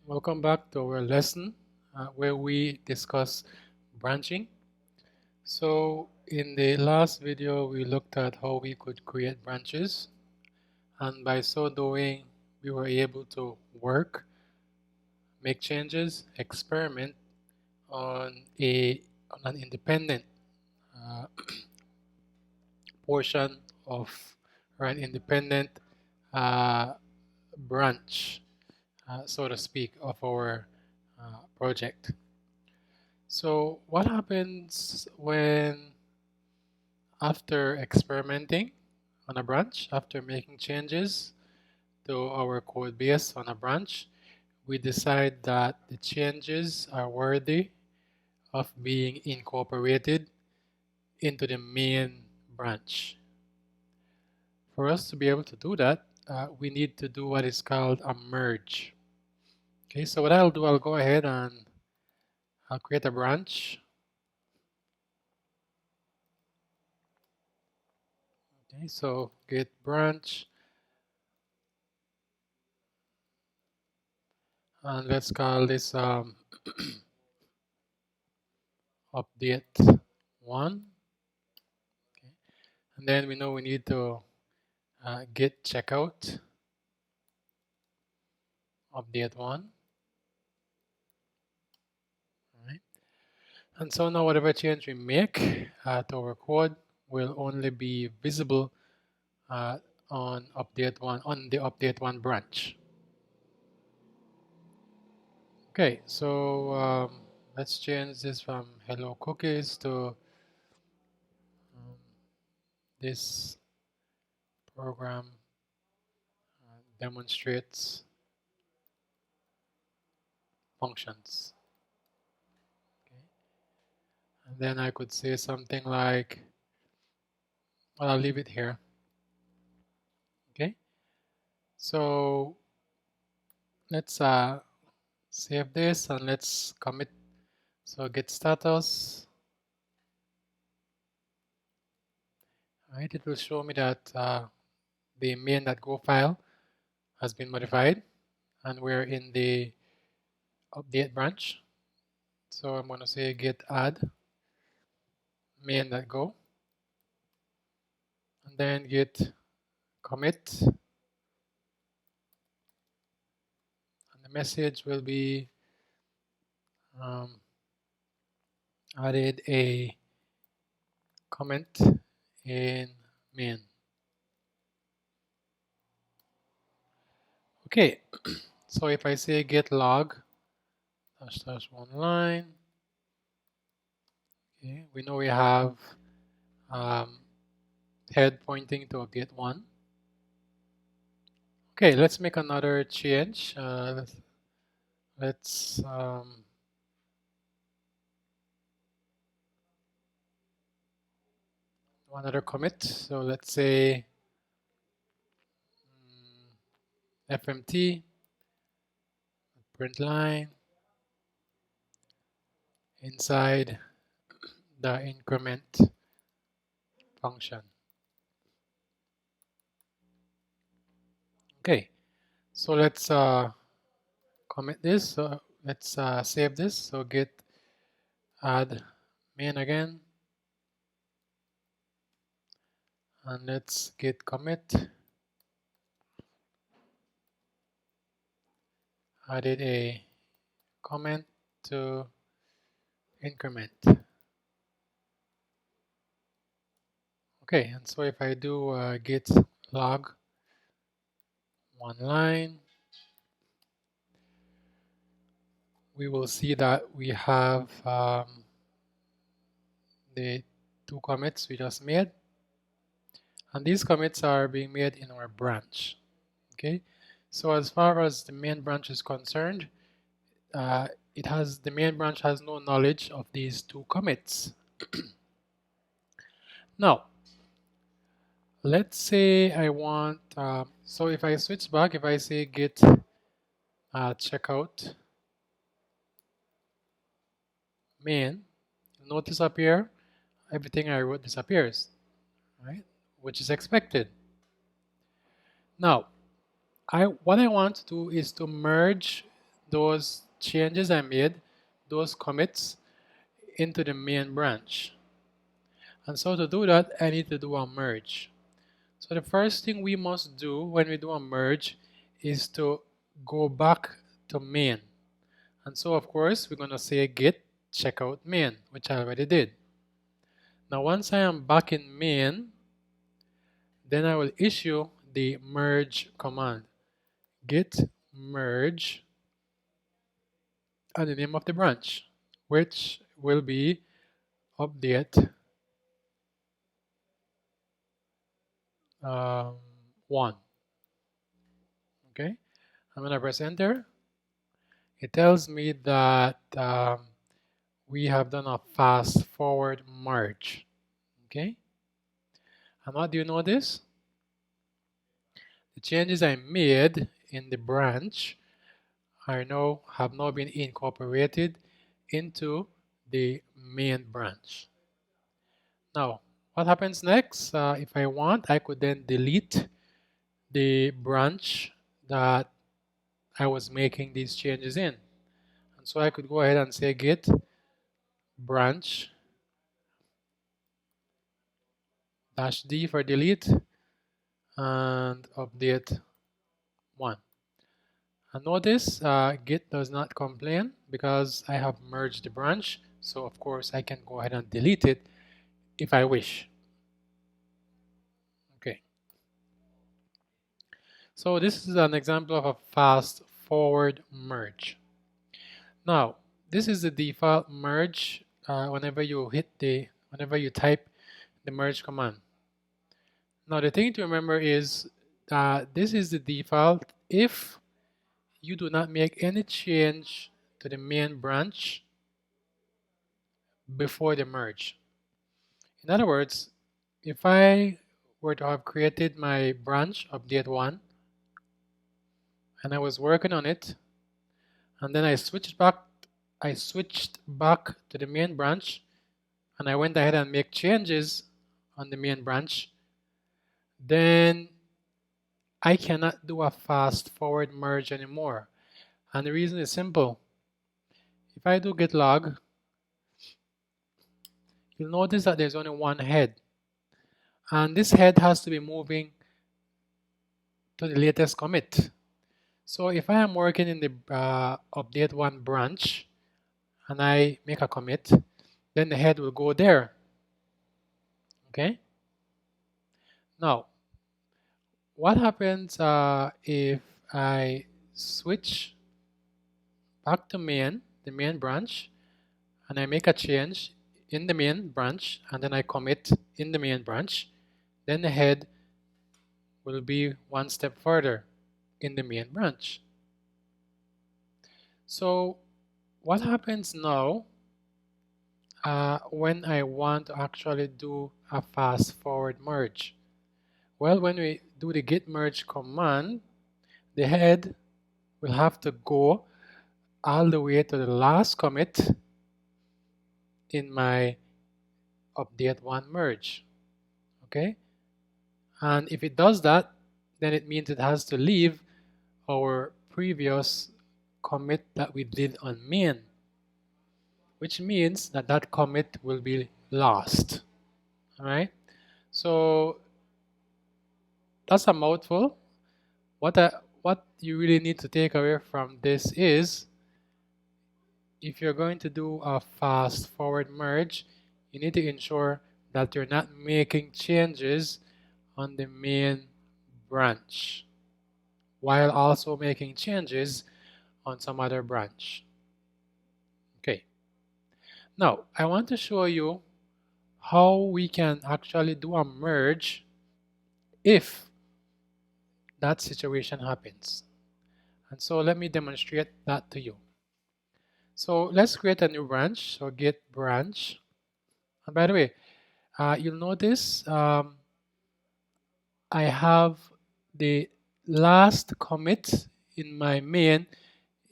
Welcome back to our lesson where we discuss branching. So in the last video we looked at how we could create branches, and by so doing we were able to work, make changes, experiment on an independent uh, portion of or an independent uh, branch, so to speak, of our project. So what happens when, after experimenting on a branch, after making changes to our code base on a branch, we decide that the changes are worthy of being incorporated into the main branch? For us to be able to do that, we need to do what is called a merge. Okay, so what I'll do, I'll go ahead and I'll create a branch. Okay, so git branch, and let's call this update 1. Okay. And then we know we need to git checkout update 1. Right. And so now whatever change we make to our code will only be visible on update 1 on the update 1 branch. Okay, so let's change this from hello cookies to this program demonstrates functions. Okay. And then I could say something like, well, I'll leave it here. Okay, so let's save this and let's commit. So git status. Right, it will show me that the main.go file has been modified and we're in the update branch. So I'm going to say git add main.go and then git commit, and the message will be added a comment in main. Okay, so if I say git log -- one line, okay, we know we have head pointing to update 1. Okay, let's make another change. Let's another commit. So let's say fmt print line inside the increment function. Okay, so let's commit this. So let's save this. So git add main again, and let's git commit. Added a comment to increment. Okay, and so if I do git log one line, we will see that we have the 2 commits we just made, and these commits are being made in our branch. Okay, so as far as the main branch is concerned, the main branch has no knowledge of these 2 commits. Now, let's say I want, so if I switch back, if I say git checkout main, notice up here, everything I wrote disappears, right? Which is expected. Now, what I want to do is to merge those changes I made, those commits, into the main branch. And so to do that, I need to do a merge. So the first thing we must do when we do a merge is to go back to main. And so of course, we're going to say git checkout main, which I already did. Now once I am back in main, then I will issue the merge command. Git merge and the name of the branch, which will be update 1. Okay, I'm going to press enter. It tells me that we have done a fast forward merge. Okay, and what do you notice? The changes I made in the branch have now been incorporated into the main branch. Now, what happens next? If I want, I could then delete the branch that I was making these changes in. And so I could go ahead and say git branch -d for delete and update 1. And notice git does not complain because I have merged the branch. So of course I can go ahead and delete it if I wish. Okay. So this is an example of a fast forward merge. Now, this is the default merge whenever you type the merge command. Now the thing to remember is this is the default if you do not make any change to the main branch before the merge. In other words, if I were to have created my branch update 1 and I was working on it and then I switched back to the main branch and I went ahead and make changes on the main branch, then I cannot do a fast forward merge anymore. And the reason is simple. If I do git log, you'll notice that there's only one head. And this head has to be moving to the latest commit. So if I am working in the update 1 branch and I make a commit, then the head will go there. Okay? Now, what happens if I switch back to the main branch, and I make a change in the main branch, and then I commit in the main branch, then the head will be one step further in the main branch. So what happens now when I want to actually do a fast forward merge? Well, when we do the git merge command, the head will have to go all the way to the last commit in my update 1 merge. Okay? And if it does that, then it means it has to leave our previous commit that we did on main, which means that that commit will be lost. All right? So that's a mouthful. What you really need to take away from this is, if you're going to do a fast forward merge, you need to ensure that you're not making changes on the main branch while also making changes on some other branch. Okay. Now, I want to show you how we can actually do a merge if that situation happens. And so let me demonstrate that to you. So let's create a new branch. So git branch. And by the way, you'll notice I have the last commit in my main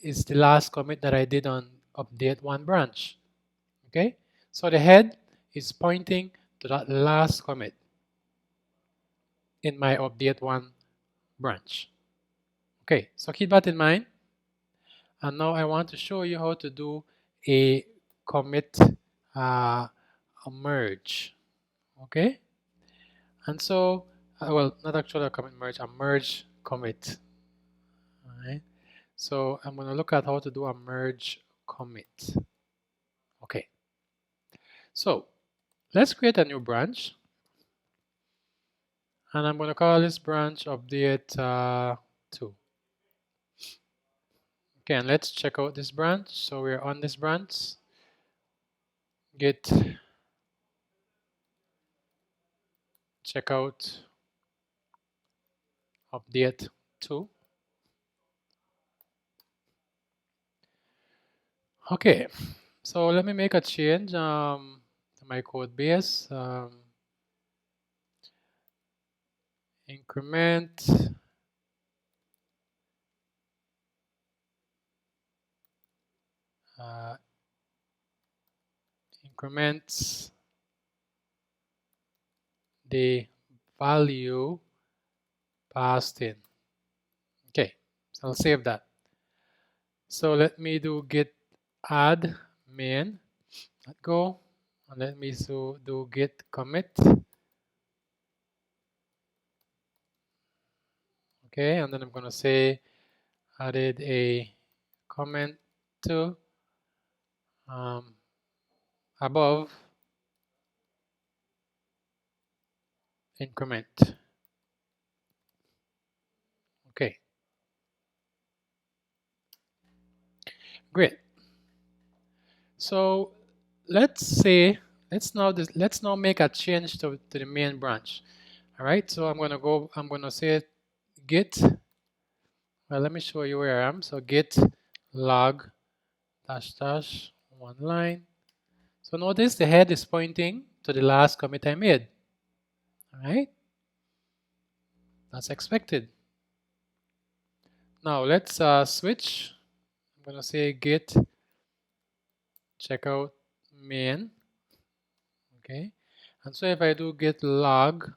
is the last commit that I did on update 1 branch. Okay, so the head is pointing to that last commit in my update 1 branch. Okay, so keep that in mind. And now I want to show you how to do a commit a merge. Okay, and so well, not actually a commit merge, a merge commit. All right, so I'm going to look at how to do a merge commit. Okay, so let's create a new branch, and I'm going to call this branch update 2. Okay, and let's check out this branch. So we're on this branch. Git checkout update 2. Okay, so let me make a change to my code base. Increment increments the value passed in. Okay, so I'll save that. So let me do git add main. Let go, and let me do git commit. Okay, and then I'm going to say added a comment to above increment. Okay, great. So let's now make a change to the main branch. All right, so I'm gonna say git. Well, let me show you where I am. So git log dash dash one line. So notice the head is pointing to the last commit I made. All right, that's expected. Now let's switch. I'm gonna say git checkout main. Okay, and so if I do git log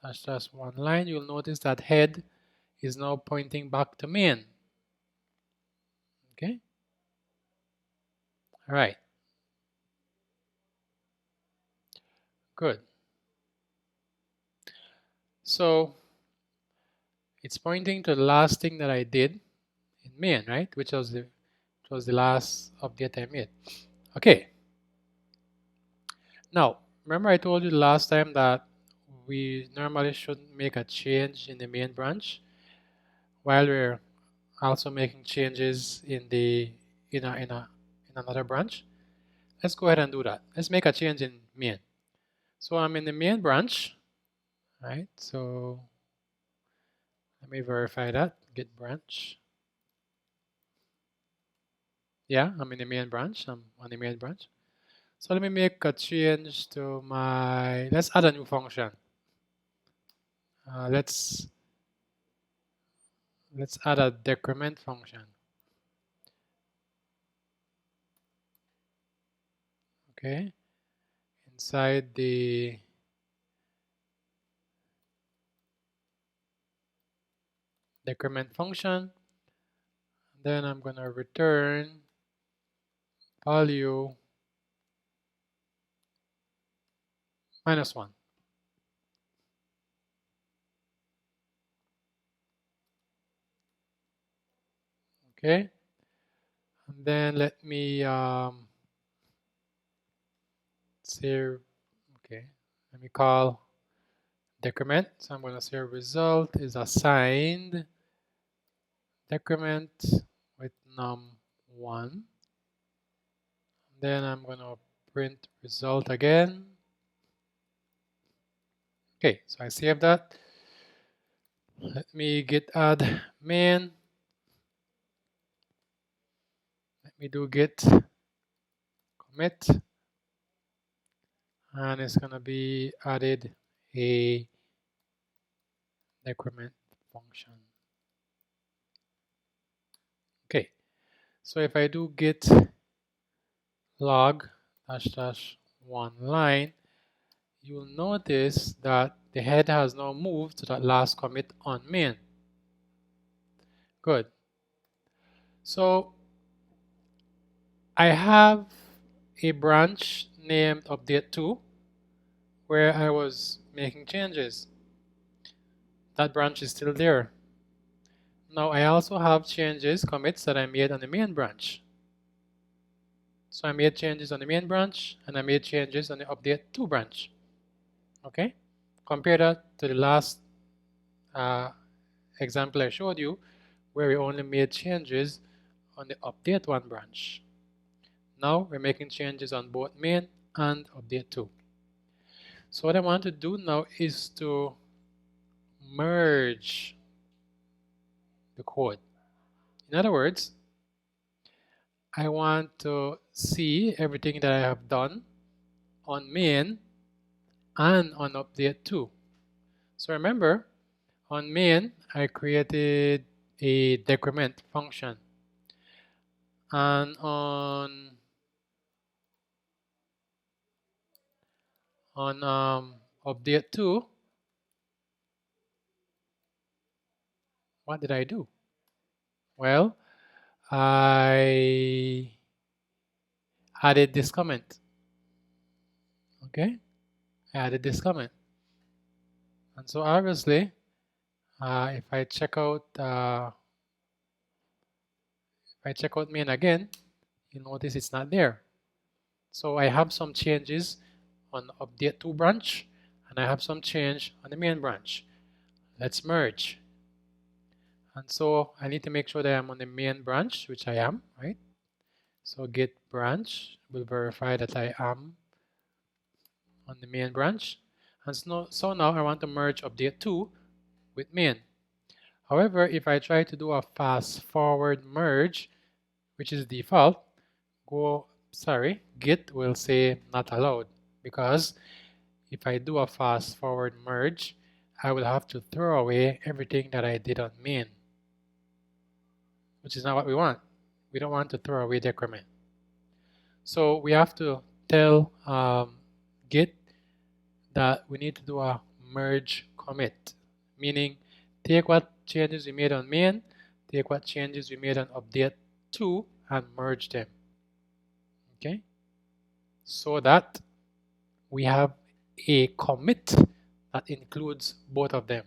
dash dash one line, you'll notice that head is now pointing back to main. Okay, all right, good. So it's pointing to the last thing that I did in main, right? Which was the last update I made. Okay. Now, remember I told you last time that we normally shouldn't make a change in the main branch while we're also making changes in another branch. Let's go ahead and do that. Let's make a change in main. So I'm in the main branch, right? So let me verify that. Git branch. Yeah, I'm in the main branch. I'm on the main branch. So let me make a change to let's add a new function. Let's add a decrement function. Okay, inside the decrement function, then I'm gonna return value -1. Okay, and then let me say, okay, let me call decrement. So I'm gonna say result is assigned decrement with num1. Then I'm gonna print result again. Okay, so I save that. Let me git add main. Let me do git commit, and it's gonna be added a decrement function. Okay, so if I do git log dash dash one line, you'll notice that the head has now moved to that last commit on main. Good. So I have a branch named update2 where I was making changes. That branch is still there. Now I also have changes, commits that I made on the main branch. So I made changes on the main branch and I made changes on the update2 branch. Okay? Compare that to the last example I showed you where we only made changes on the update1 branch. Now we're making changes on both main and update2. So what I want to do now is to merge the code. In other words, I want to see everything that I have done on main and on update2. So remember, on main, I created a decrement function. And on update2, what did I do? Well, I added this comment. Okay, I added this comment. And so obviously, if I check out main again, you'll notice it's not there. So I have some changes on update2 branch, and I have some change on the main branch. Let's merge. And so I need to make sure that I'm on the main branch, which I am, right? So git branch will verify that I am on the main branch. And so now I want to merge update2 with main. However, if I try to do a fast forward merge, which is default, Git will say not allowed, because if I do a fast forward merge, I will have to throw away everything that I did on main, which is not what we want. We don't want to throw away decrement. So we have to tell Git that we need to do a merge commit, meaning take what changes we made on main, take what changes we made on update2 and merge them. Okay? So that we have a commit that includes both of them.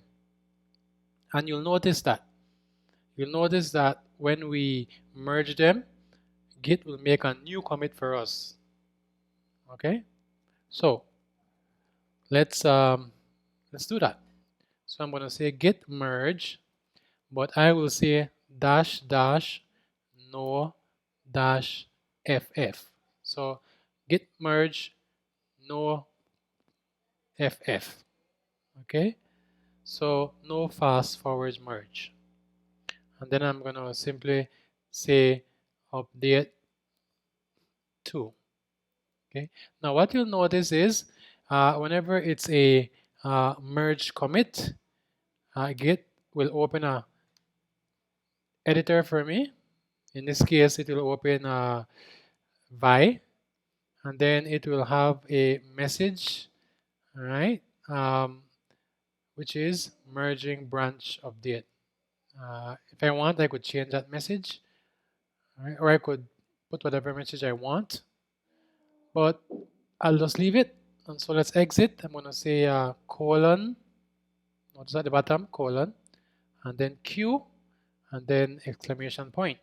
And you'll notice that when we merge them, Git will make a new commit for us. Okay? So let's do that. So I'm going to say git merge, but I will say dash dash no dash ff. So git merge no ff. Okay? So no fast forward merge. And then I'm going to simply say update 2. Okay? Now what you'll notice is whenever it's a merge commit, Git will open a editor for me. In this case, it will open Vi, and then it will have a message, right? Which is merging branch update. If I want, I could change that message, right? Or I could put whatever message I want, but I'll just leave it. And so let's exit. I'm going to say colon, notice at the bottom, colon, and then Q, and then exclamation point,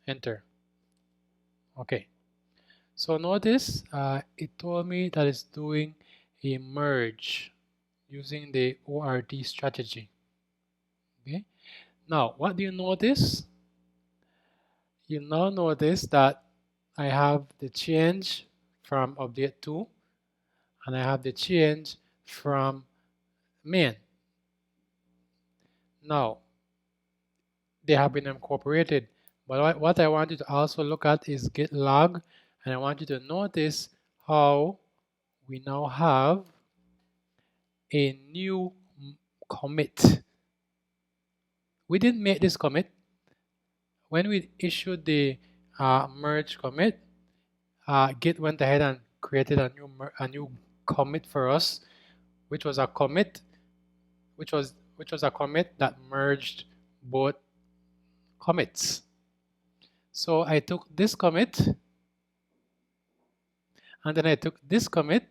enter. Okay. So notice it told me that it's doing a merge using the ORT strategy. Okay. Now, what do you notice? You now notice that I have the change from update2 and I have the change from main. Now, they have been incorporated, but what I want you to also look at is git log, and I want you to notice how we now have a new commit. We didn't make this commit. When we issued the merge commit, Git went ahead and created a new commit for us, which was a commit that merged both commits. So I took this commit, and then I took this commit,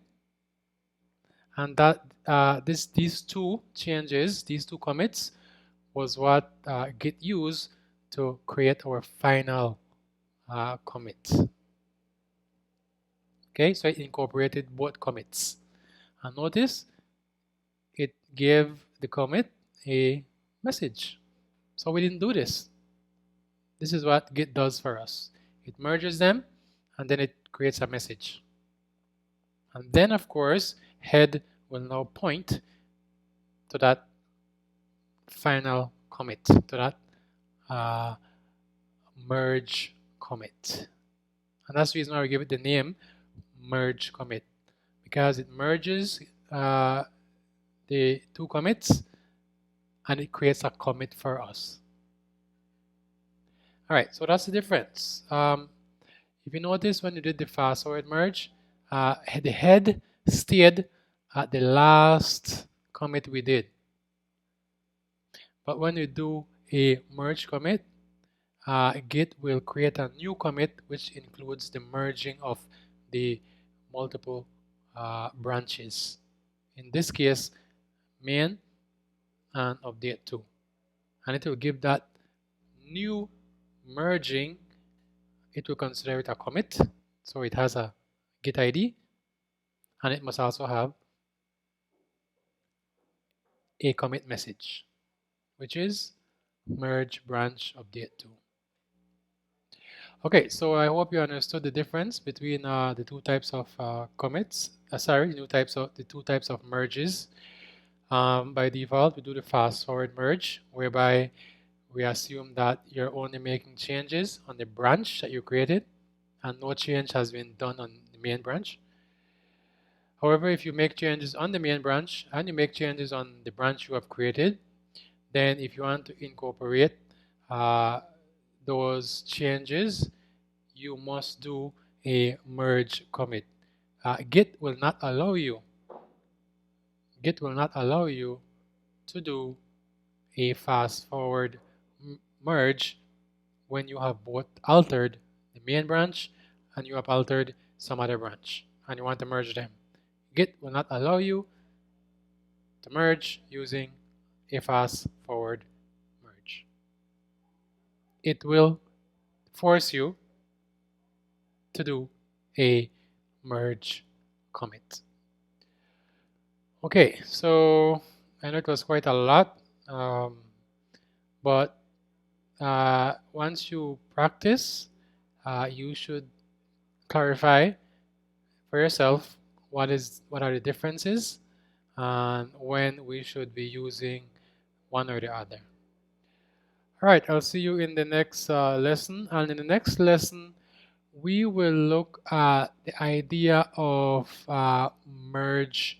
and that these two changes, these two commits, was what Git used to create our final commit. Okay, so it incorporated both commits. And notice it gave the commit a message. So we didn't do this. This is what Git does for us. It merges them, and then it creates a message. And then, of course, head will now point to that final commit, to that merge commit. And that's the reason why we give it the name merge commit, because it merges the two commits and it creates a commit for us. All right, so that's the difference. If you notice, when you did the fast forward merge, the head stayed at the last commit we did. But when you do a merge commit, Git will create a new commit which includes the merging of the multiple branches. In this case, main and update 2. And it will give that new merging, it will consider it a commit. So it has a Git ID, and it must also have a commit message, which is merge branch update 2. Okay, so I hope you understood the difference between the two types of commits. The two types of merges. By default, we do the fast forward merge, whereby we assume that you're only making changes on the branch that you created, and no change has been done on the main branch. However, if you make changes on the main branch and you make changes on the branch you have created, then if you want to incorporate those changes, you must do a merge commit. Git will not allow you to do a fast forward merge when you have both altered the main branch and you have altered some other branch and you want to merge them. Git will not allow you to merge using a fast forward merge. It will force you to do a merge commit. Okay, so I know it was quite a lot, but once you practice, you should clarify for yourself what are the differences and when we should be using one or the other. All right, I'll see you in the next lesson. And in the next lesson, we will look at the idea of merge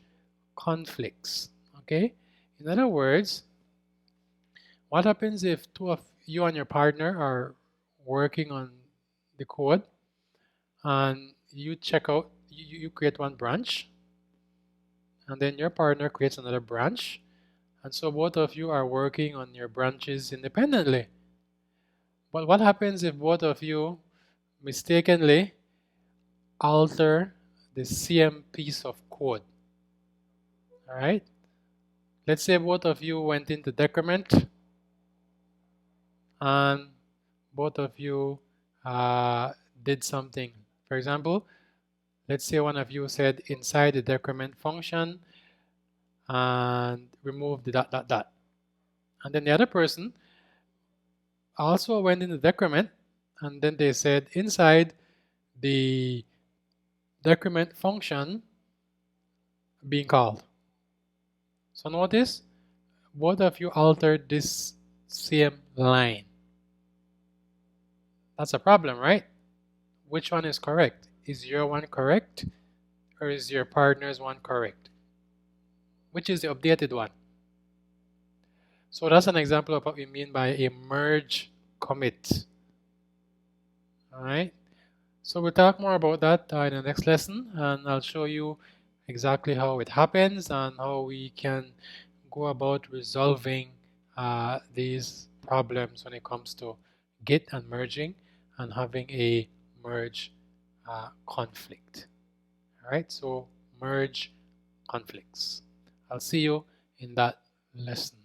conflicts. Okay? In other words, what happens if two of you and your partner are working on the code and you create one branch and then your partner creates another branch, and so both of you are working on your branches independently. But what happens if both of you mistakenly alter the same piece of code? All right? Let's say both of you went into decrement and both of you did something. For example, let's say one of you said inside the decrement function and remove the ... And then the other person also went into decrement and then they said inside the decrement function being called. So notice, both of you altered this same line. That's a problem, right? Which one is correct? Is your one correct or is your partner's one correct? Which is the updated one? So that's an example of what we mean by a merge commit. All right. So we'll talk more about that in the next lesson, and I'll show you exactly how it happens and how we can go about resolving these problems when it comes to Git and merging and having a merge conflict. All right, so merge conflicts. I'll see you in that lesson.